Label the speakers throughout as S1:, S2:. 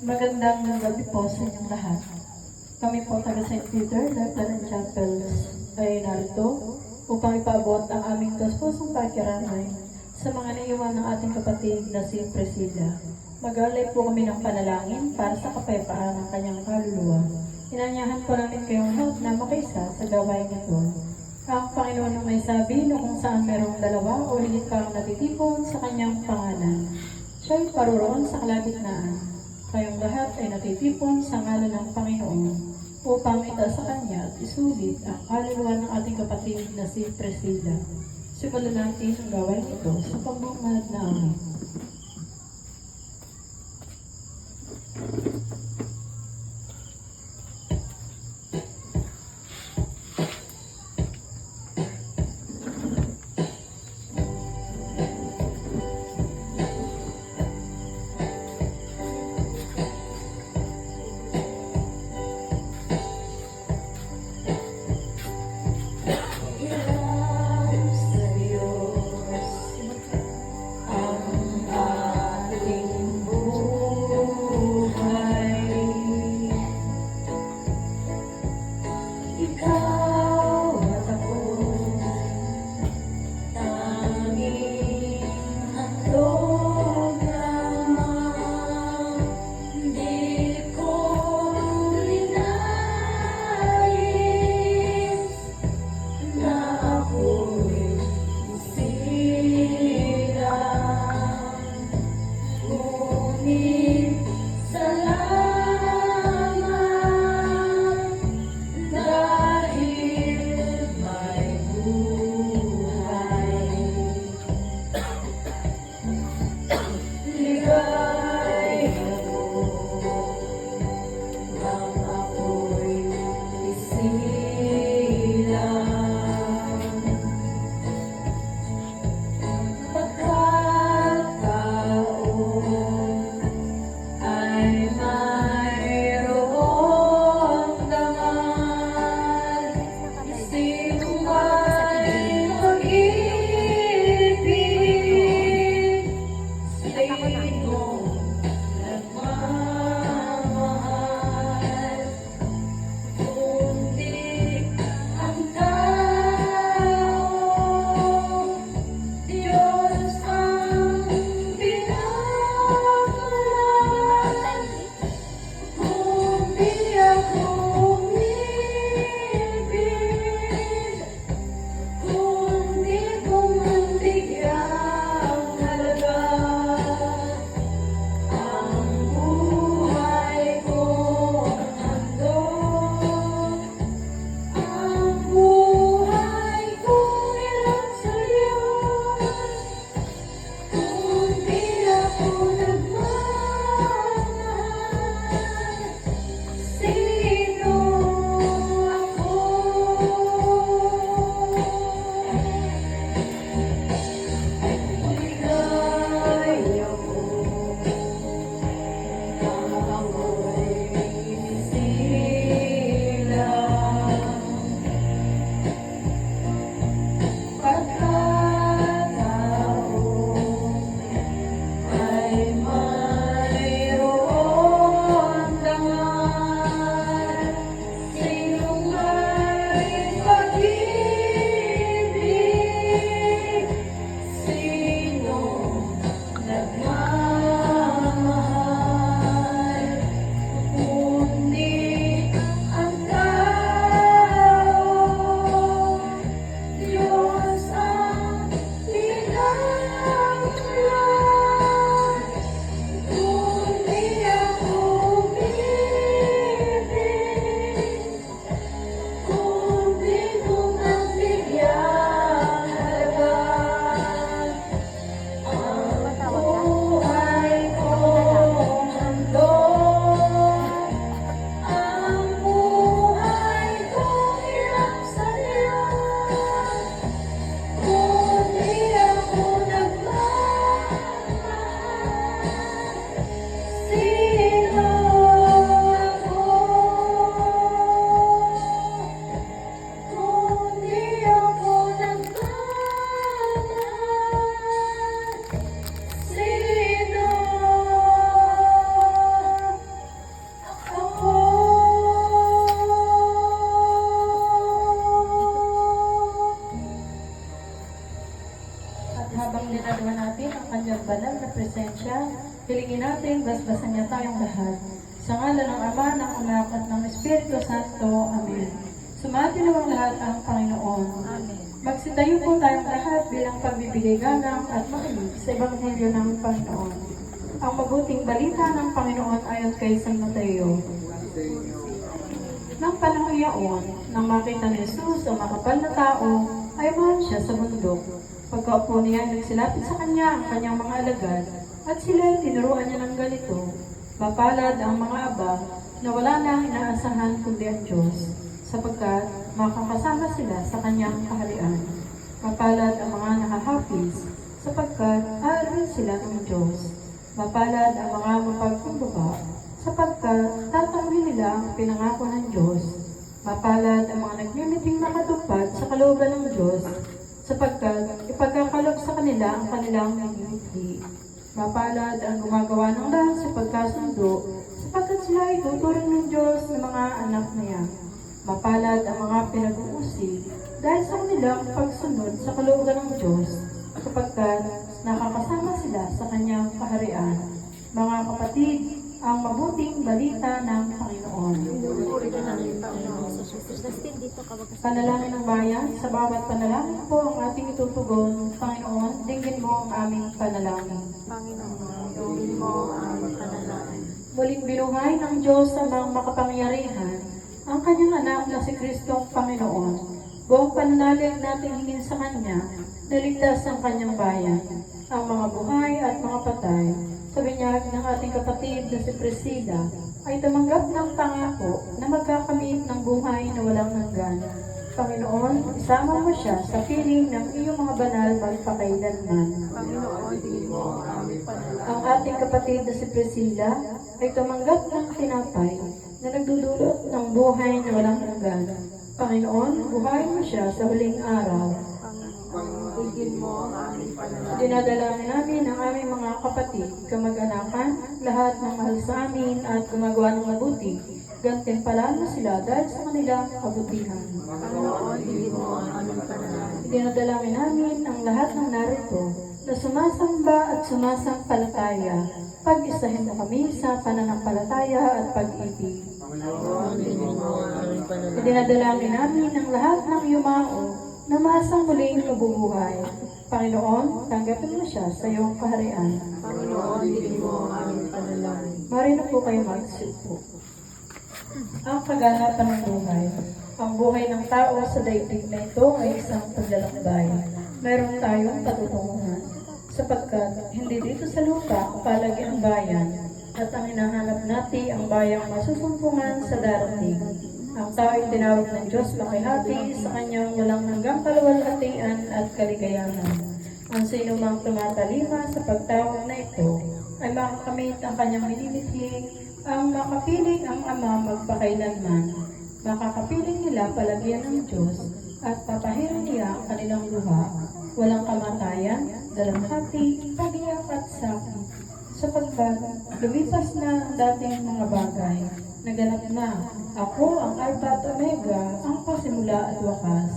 S1: Magandang gabi po sa inyong lahat. Kami po taga St. Peter, Lieutenant Chapels ay narito upang ipaabot ang aming taus-pusong pakiramay sa mga naiwan ng ating kapatid na si Priscilla. Mag-alay po kami ng panalangin para sa kapayapaan ng kanyang kaluluwa. Inanyahan po namin kayong lahat na makaisa sa gawain ito. Ang Panginoon ang may sabi na kung saan merong dalawa o higit pang natitipon sa kanyang pangalan, siya'y paroroon sa kalagitnaan. Kayong lahat ay natitipon sa ngalan ng Panginoon upang itaas sa Kanya at isulit ang kaluluwa ng ating kapatid na si Priscilla. Simulan natin ang gawain ito sa pagmamahal na amin. At habang dinadama natin ang kanyang banal na presensya, hilingin natin basbasan niya tayong lahat. Sa ngalan ng Ama, ng Anak, at ng Espiritu Santo. Amen. Sumati nawang lahat ang Panginoon.
S2: Amen.
S1: Magsitayo po tayong lahat bilang pagbibigay galang at makinig sa Ebanghelyo ng Panginoon. Ang mabuting balita ng Panginoon ayon kay San Mateo. Nang panahon yaon, nang makita ni Jesus ang makapal na tao, ay mahal siya sa bundok. Pagkaupo niya, nagsilapit sa kanya ang kanyang mga alagad, at sila tinuruan niya ng ganito: mapalad ang mga aba na wala nang inaasahan kundi ang Diyos, sapagkat makakasama sila sa kanyang kaharian. Mapalad ang mga nakahafiz, sapagkat aaruin sila ng Diyos. Mapalad ang mga mapagkumbaba, sapagkat tatanggapin nila ang pinangako ng Diyos. Mapalad ang mga nagmimiting makatupad sa kalooban ng Diyos, sapagkat ipagkakaloob sa kanila ang kanilang nagmimiti. Mapalad ang gumagawa ng lahat sa pagkasundo, sapagkat sila ay tuturing ng Diyos ng mga anak niya. Mapalad ang mga pinag-uusig dahil sa kanilang pagsunod sa kalooban ng Diyos, sapagkat nakakasama sila sa kanyang kaharian. Mga kapatid, ang mabuting balita ng Panginoon. Panalangin ng bayan, sa bawat panalangin po ang ating itutugon. Panginoon, dinggin mo ang aming panalangin.
S2: Panginoon, dinggin mo ang aming panalangin.
S1: Muling binuhay ng Diyos ang mga makapangyarihan, ang kanyang anak na si Kristong Panginoon. Buong pananalig natin hingin sa Kanya, naligtas ang kanyang bayan, ang mga buhay at mga patay. Sa binyag ng ating kapatid na si Priscilla, ay tumanggap ng pangako na magkakamit ng buhay na walang hanggan. Panginoon, isama mo siya sa piling ng iyong mga banal magpakailanman.
S2: Panginoon, dinggin mo ang aming panalangin.
S1: Ang ating kapatid na si Priscilla ay tumanggap ng tinapay na nagdudulot ng buhay na walang hanggan. Panginoon, buhayin mo siya sa huling araw.
S2: Panginoon, dinggin mo ang aming panalangin.
S1: Dinadalangin namin ang aming mga kapatid, kamag-anakan, lahat ng mahal sa amin at gumagawa ng mabuti. Gantimpalaan mo sila dahil sa kanilang kabutihan.
S2: Panginoon, dinggin mo ang aming panalangin.
S1: Dinadalangin namin ang lahat ng narito na sumasamba at sumasampalataya. Pag-isahin mo kami sa pananampalataya at pag-ibig.
S2: Panginoon, dinggin mo ang aming panalangin.
S1: Dinadalangin namin ang lahat ng yumao na masang muling mabubuhay. Panginoon, tanggapin mo siya sa iyong kaharian.
S2: Panginoon, dinggin mo ang aming panalangin.
S1: Marino po kayo magsipo. Ang kaganapan ng buhay. Ang buhay ng tao sa daigdig na ito ay isang paglalakbay. Mayroon tayong patutunguhan, sapagkat hindi dito sa lupa palagi ang bayan, at ang hinahanap natin ang bayang masusumpungan sa darating. Ang tao ay tinawag ng Diyos makihati sa kanyang walang hanggang kaluwalhatian at kaligayahan. Ang sino mang tumatalima sa pagtawag na ito ay makakamit ang kanyang minimithi, ang makapiling ang Ama magpakailanman. Makakapiling nila palagyan ng Diyos at papahirin niya ang kanilang luha. Walang kamatayan, dalamhati, pag-iyak at sakit. Sapagkat lumipas na ang dating mga bagay, naganap na. Ako ang Alpha at Omega, ang pasimula at wakas.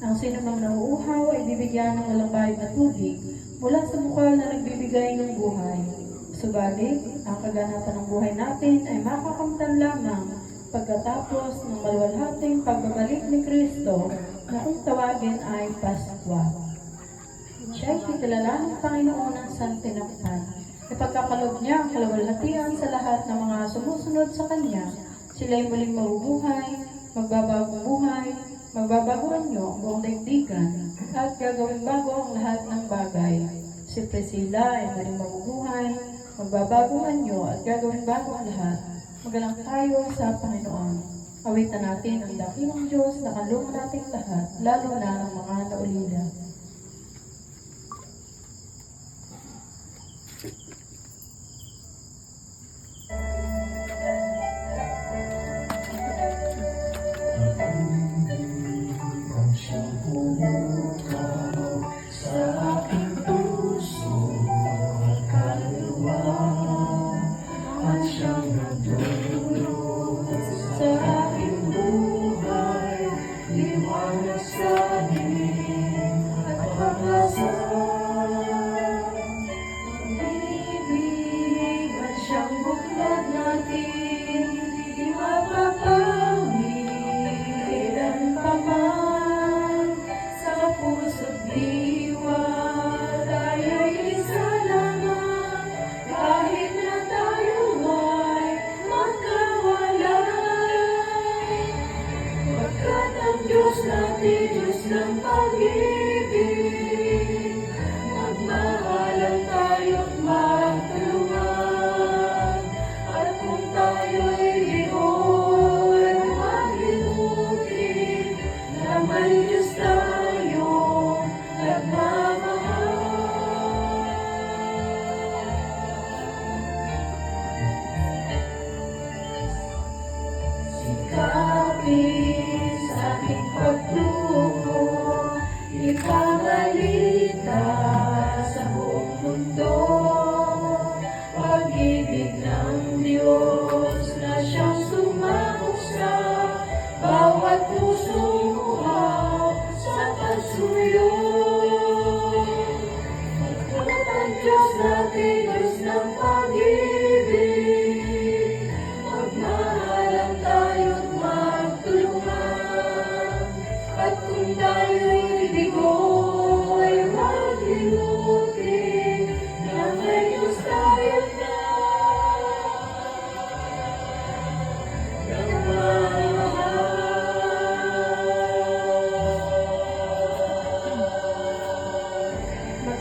S1: Ang sinumang nauuhaw ay bibigyan ng walang bayad na tubig mula sa bukal na nagbibigay ng buhay. Subalit, ang kaganapan ng buhay natin ay makakamtan lamang pagkatapos ng maluwalhating pagbabalik ni Kristo na kung tawagin ay Paskwa. Siya ay kitalala ng Panginoon ng santinakpan. Ipagkakalob niya ang kaluwalhatian sa lahat ng mga sumusunod sa Kanya. Sila'y muling mabubuhay, magbabagong buhay, magbabaguhan niyo ang buong daigdigan, at gagawin bago ang lahat ng bagay. Si Priscilla ay muling mabubuhay, magbabaguhan niyo at gagawin bago ang lahat. Magalang tayo sa Panginoon. Awitan natin ang dakilang Diyos na kaloob nating lahat, lalo na ng mga naulila.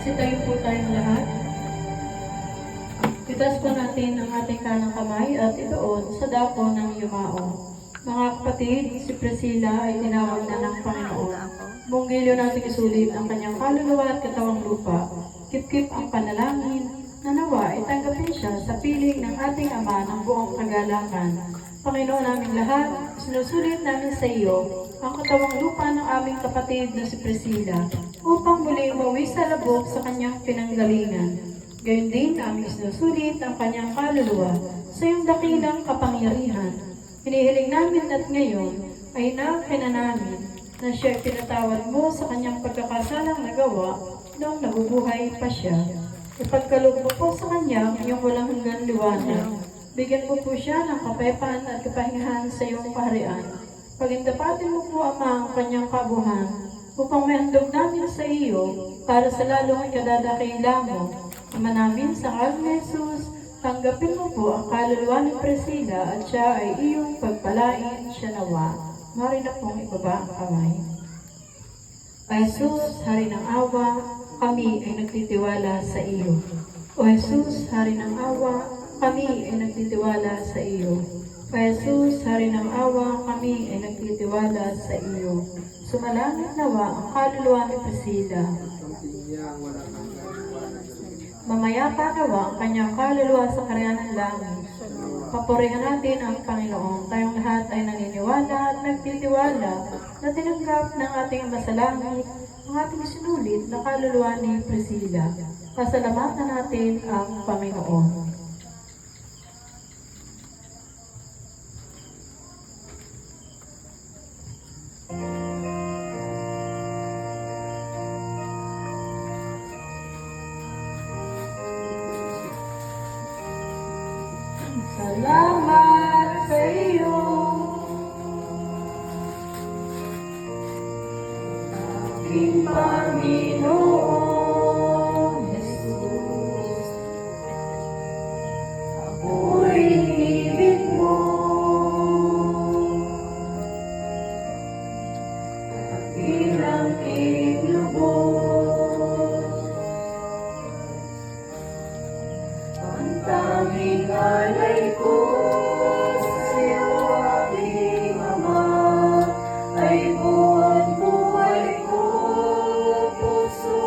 S1: Sitayo po tayong lahat. Itaas po natin ang ating kanang kamay at ituon sa dapo ng yumao. Mga kapatid, si Priscilla ay tinawag na ng Panginoon. Bunggilyo natin isulit ang kanyang kaluluwa at katawang lupa. Kip-kip ang panalangin na nawa ay tanggapin siya sa piling ng ating Ama ng buong kagalakan. Panginoon naming lahat, sinusulit namin sa iyo ang katawang lupa ng aming kapatid na si Priscilla upang muli umuwi sa labok sa kanyang pinanggalingan. Gayon din aming sinusulit ang kanyang kaluluwa sa iyong dakilang kapangyarihan. Hinihiling namin at ngayon ay nakina namin na siya pinatawad mo sa kanyang pagkakasalang nagawa noong nabubuhay pa siya. Ipagkaloob mo po sa kanya ang iyong walang hanggan liwanag. Bigyan mo po siya ng kapayapaan at kapahingahan sa iyong kaharian. Pagindapatin mo po, Ama, ang kanyang kabuhan upang may handog namin sa iyo para sa lalong kadadakila mo. Ama namin sa ngalan ni Jesus, tanggapin mo po ang kaluluwa ni Priscilla at siya ay iyong pagpalain siya nawa. Mari na pong ibaba ang kamay. O Jesus, Hari ng awa, kami ay nagtitiwala sa iyo. O Jesus, Hari ng awa, kami ay nagtitiwala sa iyo. O Jesus, Hari ng awa, kami ay nagtitiwala sa iyo. Sumalangit nawa ang kaluluwa ni Priscilla. Mamayapa nawa ang kanyang kaluluwa sa karyan ng langit. Papurihan natin ang Panginoon. Tayong lahat ay naniniwala at nagtitiwala na tinanggap ng ating masalangit ang ating sinulit na kaluluwa ni Priscilla. Pasalamatan natin ang Panginoon. Salamat sa iyo, aking Panginoon Jesus. Ako'y ibig mo, bilang iglubos, ang tanging alay ko sa'yo, aking Ama, ay buong buhay ko, puso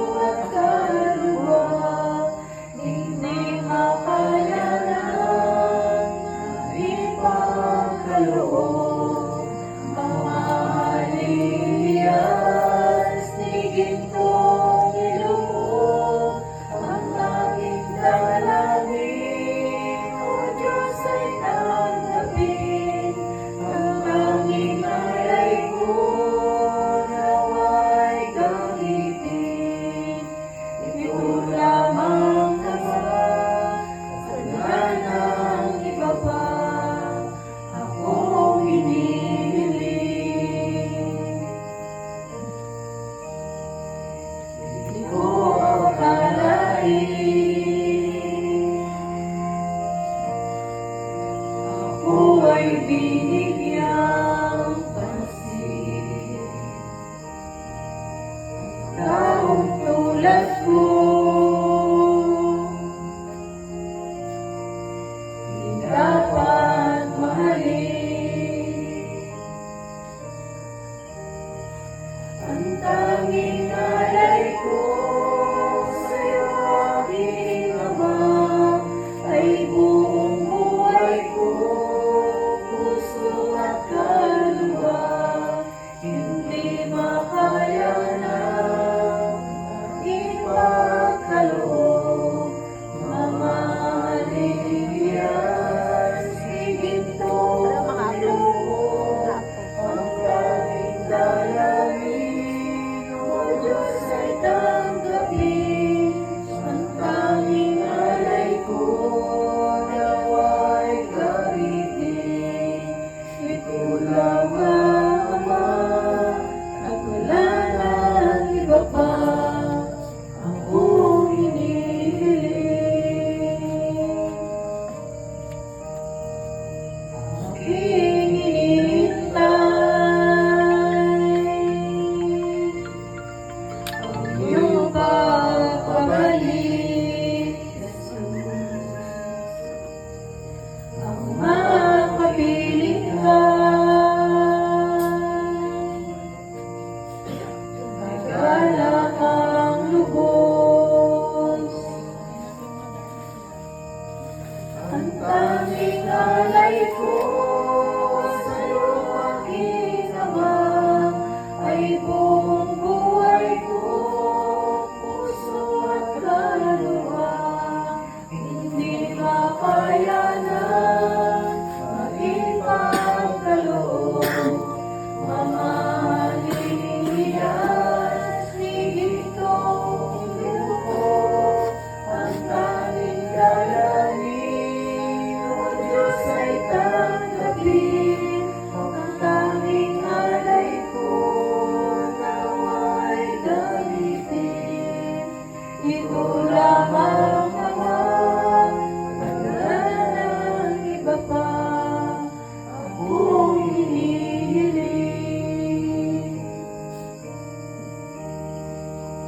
S1: ko lamang naman, wala nang iba pa akong hinihiling.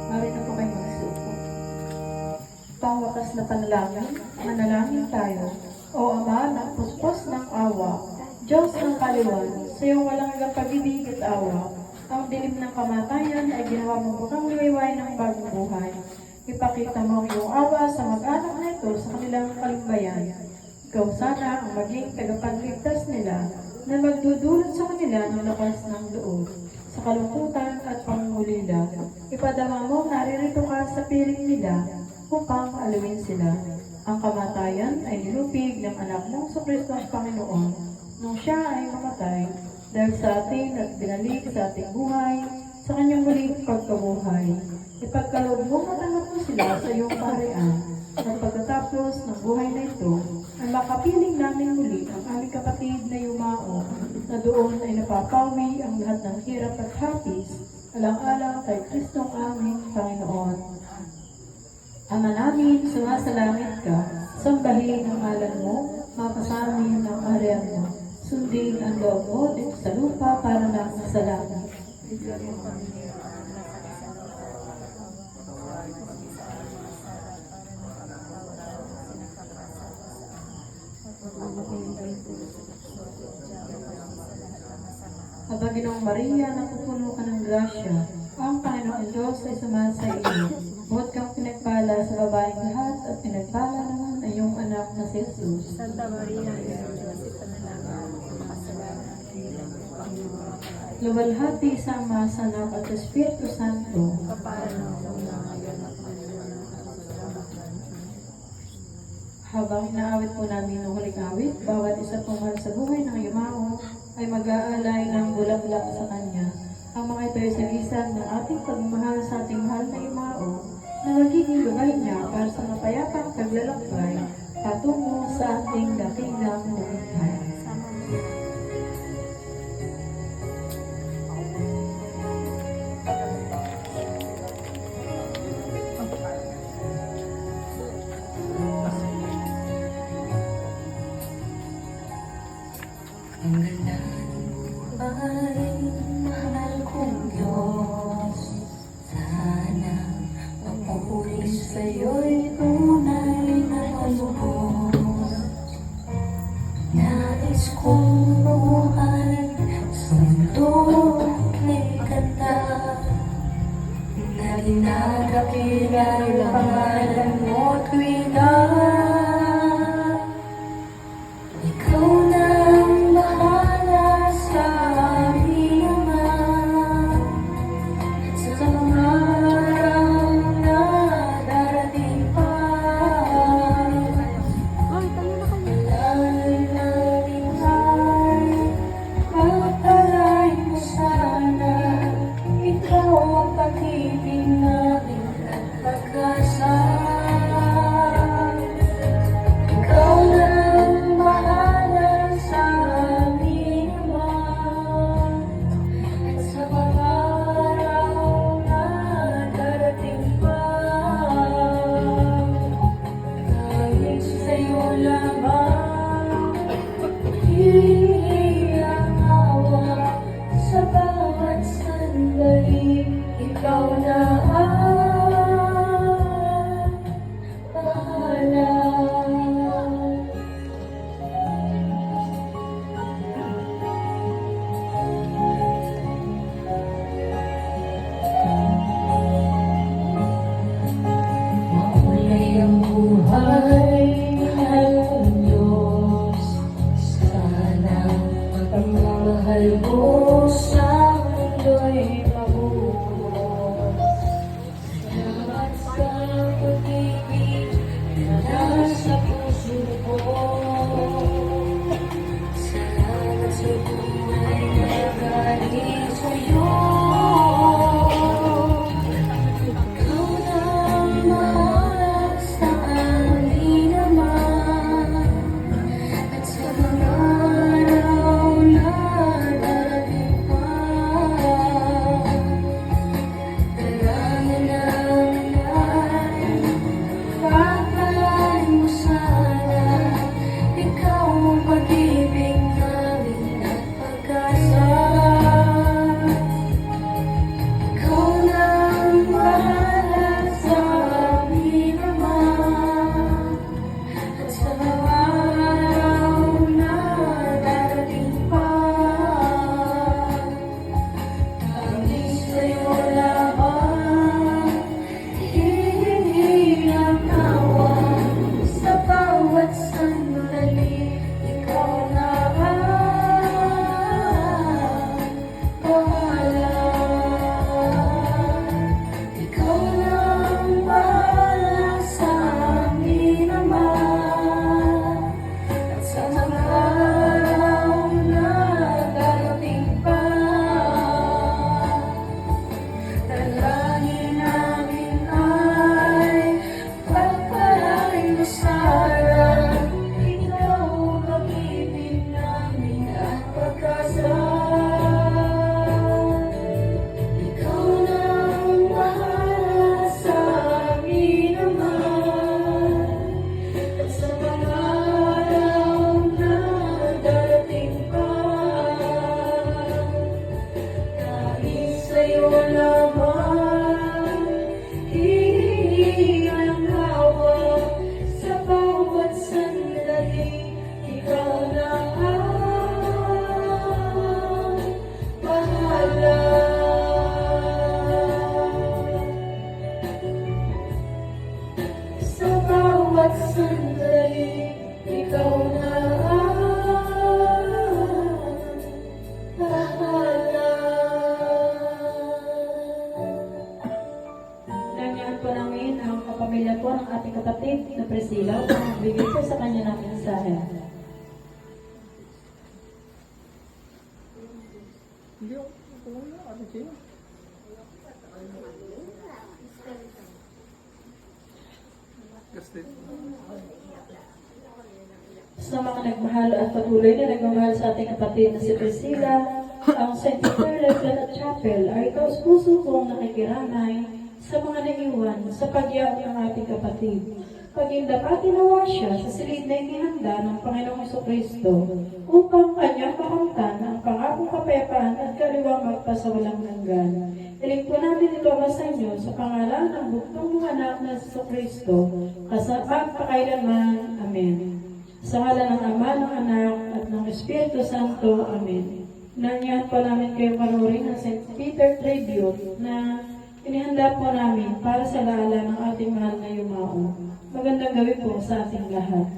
S1: Marito po kayo magsuko. Pangwakas na panalangin, manalangin tayo. O Ama ng puspos ng awa, Diyos ng kaliwan, sa iyong walang hanggang pag-ibig at awa, ang dilim ng kamatayan ay ginawa mong bukang liwayway ng bagong buhay. Ipakita mo ang iyong awa sa mag-anak na ito sa kanilang kalimbayan. Ikaw sana ang maging tagapagligtas nila na magdudulot sa kanila ng lakas ng loob. Sa kalungkutan at pangungulila, ipadama mo naririto ka sa piling nila upang alawin sila. Ang kamatayan ay nilupig ng anak mong Kristo ang Panginoon nung siya ay mamatay dahil sa atin at binalik sa ating buhay sa kanyang muling pagkabuhay. Ipagkaloob mo matanggap mo sila sa iyong kaharian at pagkatapos ng buhay na ito ay makapiling namin muli ang aming kapatid na Yumao na doon ay napapawi ang lahat ng hirap at hapis alang-alang kay Kristong aming Panginoon. Ama namin, sumasalangit ka, sambahin ang ngalan mo, mapasamin ang kaharian mo, sundin ang loob mo dito sa lupa para na sa langit. Aba, Ginoong Maria, napupuno ka ng grasya, ang Panginoon Diyos ay sumasa iyo. Buhat kang pinagpala sa babaeng lahat at pinagpala naman ay iyong anak na si Jesus.
S2: Santa Maria, Ina ng Diyos, ipanalangin ang makasalanan Panginoon.
S1: Luwalhati sa Ama, sa Anak at sa Espiritu Santo.
S2: Kapala ng una ngayon at magdalaman.
S1: Habang inaawit po namin ng huling awit, bawat isa pong mahal sa buhay ng Yumao ay mag-aalay ng bulaklak sa kanya. Ang mga ito ay sagisag ng ating pagmamahal sa ating mahal na Yumao na magiging gabay niya para sa mapayapang paglalakbay patungo sa ating dakilang buhay.
S2: Sama mo.
S3: Ang ganda ay mahal kong Diyos, sana mapupuri sa'yo'y tunay na palubos. Nais kong mabuhay sa mundong may ganda, na dinadakila ang pangalan mo't tuwina. Ikaw na ang bahala sa aming Ama, sa mga araw na darating pa.
S2: Hoy, tayo na kayo.
S3: Alay namin ay matalay mo sana, ikaw ang pag-ibig namin at pag-asa. Ikaw na ang bahala sa aming Ama, at sa mga araw na darating pa. Dahil sa'yo lamang hihingi ang awa sa bawat sandali. Ikaw na ang bahala. Makulay ang buhay, mahal kong Diyos, sana ang pagmamahal mo sa mundo'y mabubuo. Salamat sa pag-ibig na nasa puso ko. Salamat sa buhay na galing sa'yo. Ikaw na ang mahal sa amin bawat sandali, ikaw na ang lahat.
S1: Nangyaan po namin ang kapamilya po ng ating kapatid na Priscilla upang magbigay po sa kanya ng mensahe. Sa mga nagmahal at patuloy na nagmamahal sa ating kapatid na si Priscilla, ang St. Peter Lateran Chapel ay taos-puso kong nakikiramay sa mga naiwan sa pagyaw ng ating kapatid. Pagindapati nawa siya sa silid na inihanda ng Panginoong Jesucristo upang kanyang makamtan ang pangakong kapayapaan at kaliwang magpasawalang hanggan. Iling po namin ito sa inyo sa pangalan ng buktong mga anak na Jesucristo, kasapag pakailanman. Amen. Sa ngalan ng Ama, ng Anak, at ng Espiritu Santo. Amen. Nandiyan po namin kayo panurin ng St. Peter Tribute na inihanda po namin para sa laala ng ating mahal na yumao. Magandang gabi po sa ating lahat.